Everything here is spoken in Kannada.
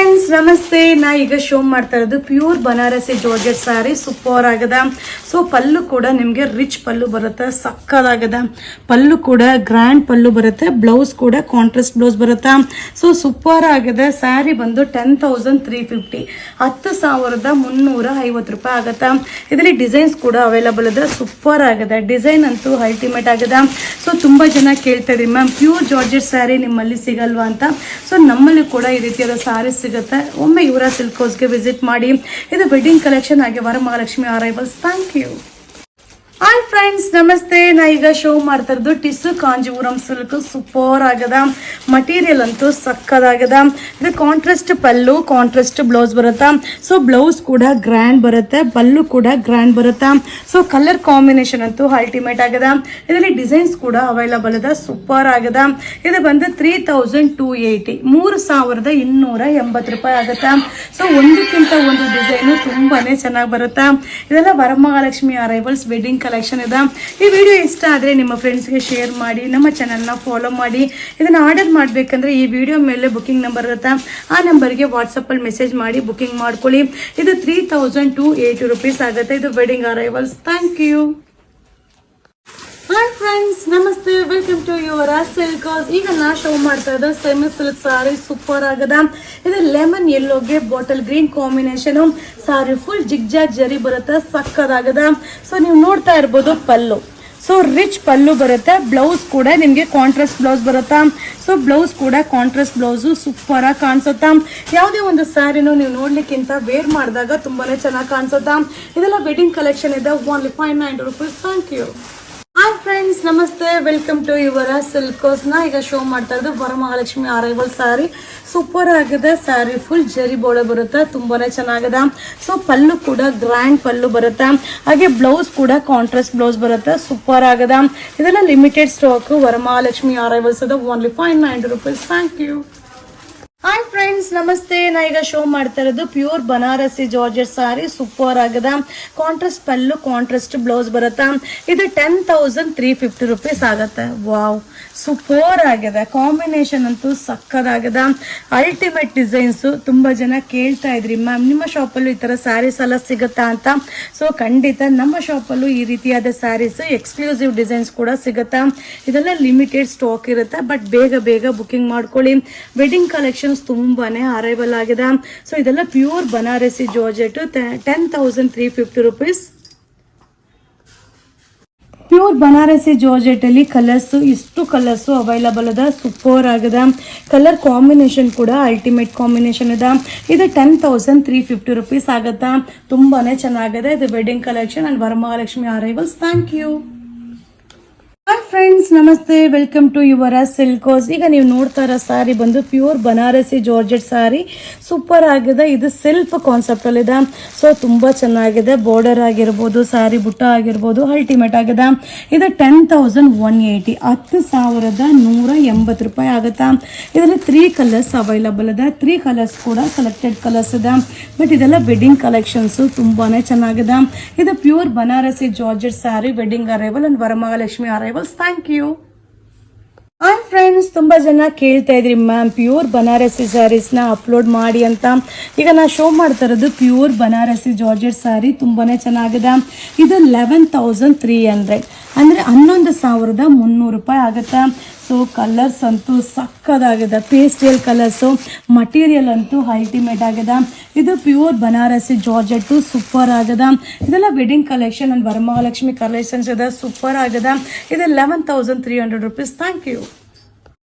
ಫ್ರೆಂಡ್ಸ್ ನಮಸ್ತೆ. ನಾ ಈಗ ಶೋ ಮಾಡ್ತಾ ಇರೋದು pure Banarasi georgette saree. Super ಆಗದ. ಸೊ ಪಲ್ಲು ಕೂಡ ನಿಮಗೆ ರಿಚ್ ಪಲ್ಲು ಬರುತ್ತೆ, ಸಕ್ಕದಾಗದ. ಪಲ್ಲು ಕೂಡ ಗ್ರ್ಯಾಂಡ್ ಪಲ್ಲು ಬರುತ್ತೆ, ಬ್ಲೌಸ್ ಕೂಡ ಕಾಂಟ್ರಾಸ್ಟ್ ಬ್ಲೌಸ್ ಬರುತ್ತೆ. ಸೊ ಸೂಪರ್ ಆಗದ. ಸ್ಯಾರಿ ಬಂದು 10,350, 10,350 ರೂಪಾಯಿ ಆಗುತ್ತೆ. ಇದರಲ್ಲಿ ಡಿಸೈನ್ಸ್ ಕೂಡ ಅವೈಲಬಲ್ ಇದೆ. ಸೂಪರ್ ಆಗದ. ಡಿಸೈನ್ ಅಂತೂ ಅಲ್ಟಿಮೇಟ್ ಆಗದ. ಸೊ ತುಂಬಾ ಜನ ಕೇಳ್ತಾ ಇದ್ರಿ ಮ್ಯಾಮ್ ಪ್ಯೂರ್ ಜಾರ್ಜೆಟ್ ಸ್ಯಾರಿ ನಿಮ್ಮಲ್ಲಿ ಸಿಗಲ್ವಾ ಅಂತ. ಸೊ ನಮ್ಮಲ್ಲಿ ಕೂಡ ಈ ರೀತಿಯಾದ ಸ್ಯಾರಿ ಸಿಗುತ್ತೆ. ಒಮ್ಮೆ ಯುವರಾ ಸಿಲ್ಕ್ ಹೌಸ್ಗೆ ವಿಸಿಟ್ ಮಾಡಿ. ಇದು ವೆಡ್ಡಿಂಗ್ ಕಲೆಕ್ಷನ್ ಹಾಗೆ Varamahalakshmi arrivals. Thank you. Hi friends ನಮಸ್ತೆ. ನಾ ಈಗ ಶೋ ಮಾಡ್ತಾ ಇರೋದು ಟಿಸ್ಸು ಕಾಂಜೀವರಂ ಸಿಲ್ಕ್. ಸೂಪರ್ ಆಗದ. ಮಟೀರಿಯಲ್ ಅಂತೂ ಸಕ್ಕದಾಗದ. ಇದು ಕಾಂಟ್ರಾಸ್ಟ್ ಪಲ್ಲು, ಕಾಂಟ್ರಾಸ್ಟ್ ಬ್ಲೌಸ್ ಬರುತ್ತಾ. ಸೊ ಬ್ಲೌಸ್ ಕೂಡ ಗ್ರ್ಯಾಂಡ್ ಬರುತ್ತೆ, ಪಲ್ಲು ಕೂಡ ಗ್ರ್ಯಾಂಡ್ ಬರುತ್ತಾ. ಸೊ ಕಲರ್ ಕಾಂಬಿನೇಷನ್ ಅಂತೂ ಅಲ್ಟಿಮೇಟ್ ಆಗದ. ಇದರಲ್ಲಿ ಡಿಸೈನ್ಸ್ ಕೂಡ ಅವೈಲಬಲ್ ಇದೆ. ಸೂಪರ್ ಆಗದ. ಇದು ಬಂದು 3,280, 3,280 ರೂಪಾಯಿ ಆಗುತ್ತೆ. ಸೊ ಒಂದಕ್ಕಿಂತ ಒಂದು ಡಿಸೈನು ತುಂಬಾನೇ ಚೆನ್ನಾಗಿ ಬರುತ್ತೆ. ಇದೆಲ್ಲ ವರಮಹಾಲಕ್ಷ್ಮಿ ಅರೈವಲ್ಸ್ ವೆಡ್ಡಿಂಗ್ ಕಲೆಕ್ಷನ್ ಇದೆ. ಈ ವಿಡಿಯೋ ಇಷ್ಟ ಆದರೆ ನಿಮ್ಮ ಫ್ರೆಂಡ್ಸ್ಗೆ ಶೇರ್ ಮಾಡಿ, ನಮ್ಮ ಚಾನಲ್ನ ಫಾಲೋ ಮಾಡಿ. ಇದನ್ನು ಆರ್ಡರ್ ಮಾಡಬೇಕಂದ್ರೆ ಈ ವಿಡಿಯೋ ಮೇಲೆ ಬುಕಿಂಗ್ ನಂಬರ್ ಇರುತ್ತೆ, ಆ ನಂಬರ್ಗೆ ವಾಟ್ಸಪ್ಪಲ್ಲಿ ಮೆಸೇಜ್ ಮಾಡಿ ಬುಕಿಂಗ್ ಮಾಡ್ಕೊಳ್ಳಿ. ಇದು 3,280 ರೂಪೀಸ್ ಆಗುತ್ತೆ. ಇದು wedding arrivals. Thank you. Hi friends ನಮಸ್ತೆ, welcome to Yuvara silk house. ಈಗ ನಾ ಶೋ ಮಾಡ್ತಾ ಇದ್ದ ಸೆಮಿ ಸಿಲ್ಕ್ ಸಾರಿ. ಸೂಪರ್ ಆಗದ. ಇದು ಲೆಮನ್ ಯೆಲ್ಲೋಗೆ ಬಾಟಲ್ ಗ್ರೀನ್ ಕಾಂಬಿನೇಷನ್ ಸಾರಿ. ಫುಲ್ ಜಿಗ್ಜಾಗ್ ಜರಿ ಬರುತ್ತೆ, ಸಕ್ಕದಾಗದ. ಸೊ ನೀವು ನೋಡ್ತಾ ಇರ್ಬೋದು ಪಲ್ಲು. ಸೊ ರಿಚ್ ಪಲ್ಲು ಬರುತ್ತೆ. ಬ್ಲೌಸ್ ಕೂಡ ನಿಮಗೆ ಕಾಂಟ್ರಾಸ್ಟ್ ಬ್ಲೌಸ್ ಬರುತ್ತಾ. ಸೊ ಬ್ಲೌಸ್ ಕೂಡ ಕಾಂಟ್ರಾಸ್ಟ್ ಬ್ಲೌಸು ಸೂಪರ್ ಆಗಿ ಕಾಣಿಸುತ್ತಾ. ಯಾವುದೇ ಒಂದು ಸ್ಯಾರಿನೂ ನೀವು ನೋಡ್ಲಿಕ್ಕಿಂತ ವೇರ್ ಮಾಡಿದಾಗ ತುಂಬಾನೇ ಚೆನ್ನಾಗಿ ಕಾಣಿಸುತ್ತಾ. ಇದೆಲ್ಲ ವೆಡ್ಡಿಂಗ್ ಕಲೆಕ್ಷನ್ ಇದೆ. Only 590 rupees. Thank you. Hi friends ನಮಸ್ತೆ, welcome to Yuvara silk house. ನಾ ಈಗ ಶೋ ಮಾಡ್ತಾ ಇರೋದು ವರಮಹಾಲಕ್ಷ್ಮಿ ಅರೈವಲ್ ಸ್ಯಾರಿ. ಸೂಪರ್ ಆಗಿದೆ. ಸ್ಯಾರಿ ಫುಲ್ ಜರಿ ಬೋಳೆ ಬರುತ್ತೆ, ತುಂಬಾನೇ ಚೆನ್ನಾಗಿದೆ. ಸೊ ಪಲ್ಲು ಕೂಡ ಗ್ರ್ಯಾಂಡ್ ಪಲ್ಲು ಬರುತ್ತೆ, ಹಾಗೆ ಬ್ಲೌಸ್ ಕೂಡ ಕಾಂಟ್ರಾಸ್ಟ್ ಬ್ಲೌಸ್ ಬರುತ್ತೆ. ಸೂಪರ್ ಆಗಿದೆ. ಇದೆಲ್ಲ ಲಿಮಿಟೆಡ್ ಸ್ಟಾಕ್. ವರಮಹಾಲಕ್ಷ್ಮಿ ಅರೈವಲ್ಸ್ ಇದೆ. Only 590 rupees. Thank you. Hi friends ನಮಸ್ತೆ. ನಾ ಈಗ ಶೋ ಮಾಡ್ತಾ ಇರೋದು pure Banarasi georgette sari. Super ಆಗದ. ಕಾಂಟ್ರಾಸ್ಟ್ ಪಲ್ಲು, ಕಾಂಟ್ರಾಸ್ಟ್ ಬ್ಲೌಸ್ ಬರುತ್ತಾ. ಇದು 10,350 ರೂಪೀಸ್ ಆಗುತ್ತೆ. ವಾವ್, ಸೂಪರ್ ಆಗಿದೆ. ಕಾಂಬಿನೇಷನ್ ಅಂತೂ ಸಕ್ಕದಾಗದ. Ultimate designs. ತುಂಬಾ ಜನ ಕೇಳ್ತಾ ಇದ್ರಿ ಮ್ಯಾಮ್ ನಿಮ್ಮ ಶಾಪಲ್ಲೂ ಈ ತರ ಸ್ಯಾರೀಸ್ ಎಲ್ಲ ಸಿಗುತ್ತಾ ಅಂತ. ಸೊ ಖಂಡಿತ ನಮ್ಮ ಶಾಪಲ್ಲೂ ಈ ರೀತಿಯಾದ ಸ್ಯಾರೀಸ್, ಎಕ್ಸ್ಕ್ಲೂಸಿವ್ ಡಿಸೈನ್ಸ್ ಕೂಡ ಸಿಗುತ್ತಾ. ಇದೆಲ್ಲ ಲಿಮಿಟೆಡ್ ಸ್ಟಾಕ್ ಇರುತ್ತೆ, ಬಟ್ ಬೇಗ ಬೇಗ ಬುಕಿಂಗ್ ಮಾಡ್ಕೊಳ್ಳಿ. ವೆಡ್ಡಿಂಗ್ ಕಲೆಕ್ಷನ್ ತುಂಬಾನೇ ಅರೈವಲ್ ಆಗಿದೆ. ಸೊ ಇದೆಲ್ಲ pure Banarasi georgette. 10,350 rupees. Pure Banarasi georgette ಅಲ್ಲಿ ಕಲರ್ಸ್, ಇಷ್ಟು ಕಲರ್ಸ್ ಅವೈಲಬಲ್ ಇದೆ. ಸೂಪರ್ ಆಗಿದೆ. ಕಲರ್ ಕಾಂಬಿನೇಷನ್ ಕೂಡ ಅಲ್ಟಿಮೇಟ್ ಕಾಂಬಿನೇಷನ್ ಇದೆ. ಇದು 10,350 ರೂಪೀಸ್ ಆಗುತ್ತೆ. ತುಂಬಾನೇ ಚೆನ್ನಾಗಿದೆ. ಇದು wedding collection and Varamahalakshmi arrivals. Thank you. Hi friends ನಮಸ್ತೆ, welcome to Yuvara silk house. ಈಗ ನೀವು ನೋಡ್ತಾ ಇರೋ ಸ್ಯಾರಿ ಬಂದು pure Banarasi georgette saree. Super ಆಗಿದೆ. ಇದು ಸೆಲ್ಫ್ ಕಾನ್ಸೆಪ್ಟ್ ಅಲ್ಲಿ ಇದೆ. ಸೊ ತುಂಬಾ ಚೆನ್ನಾಗಿದೆ. ಬಾರ್ಡರ್ ಆಗಿರ್ಬೋದು, ಸ್ಯಾರಿ ಬುಟ್ಟ ಆಗಿರ್ಬೋದು, ಅಲ್ಟಿಮೇಟ್ ಆಗಿದೆ. ಇದು 10,180, 10,180 ರೂಪಾಯಿ ಆಗುತ್ತಾ. ಇದರಲ್ಲಿ 3 ಕಲರ್ಸ್ ಅವೈಲಬಲ್ ಇದೆ. 3 ಕಲರ್ಸ್ ಕೂಡ ಸೆಲೆಕ್ಟೆಡ್ ಕಲರ್ಸ್ ಇದೆ, ಬಟ್ ಇದೆಲ್ಲ ವೆಡ್ಡಿಂಗ್ ಕಲೆಕ್ಷನ್ಸ್. ತುಂಬಾನೇ ಚೆನ್ನಾಗಿದೆ. ಇದು pure Banarasi georgette saree, wedding arrival and Varamahalakshmi arrivals. Thank you. Hi friends ತುಂಬಾ ಜನ ಕೇಳ್ತಾ ಇದ್ರಿ ಮ್ಯಾಮ್ ಪ್ಯೂರ್ ಬನಾರಸಿ ಸ್ಯಾರೀಸ್ ನ ಅಪ್ಲೋಡ್ ಮಾಡಿ ಅಂತ. ಈಗ ನಾ ಶೋ ಮಾಡ್ತಾ ಇರೋದು ಪ್ಯೂರ್ ಬನಾರಸಿ ಜಾರ್ಜೆಟ್ ಸ್ಯಾರಿ. ತುಂಬಾನೇ ಚೆನ್ನಾಗಿದೆ. ಇದು 11,300 ಅಂದ್ರೆ 11,300 ರೂಪಾಯಿ ಆಗುತ್ತೆ. ಸೊ ಕಲರ್ಸ್ ಅಂತೂ ಸಕ್ಕದಾಗಿದೆ. Pastel colours. ಮಟೀರಿಯಲ್ ಅಂತೂ ಅಲ್ಟಿಮೇಟ್ ಆಗಿದೆ. ಇದು ಪ್ಯೂರ್ ಬನಾರಸಿ ಜಾರ್ಜೆಟ್. ಸೂಪರ್ ಆಗಿದೆ. ಇದೆಲ್ಲ wedding collection and Varamahalakshmi collections ಇದೆ. ಸೂಪರ್ ಆಗಿದೆ. ಇದು 11,300 ರೂಪೀಸ್. Thank you.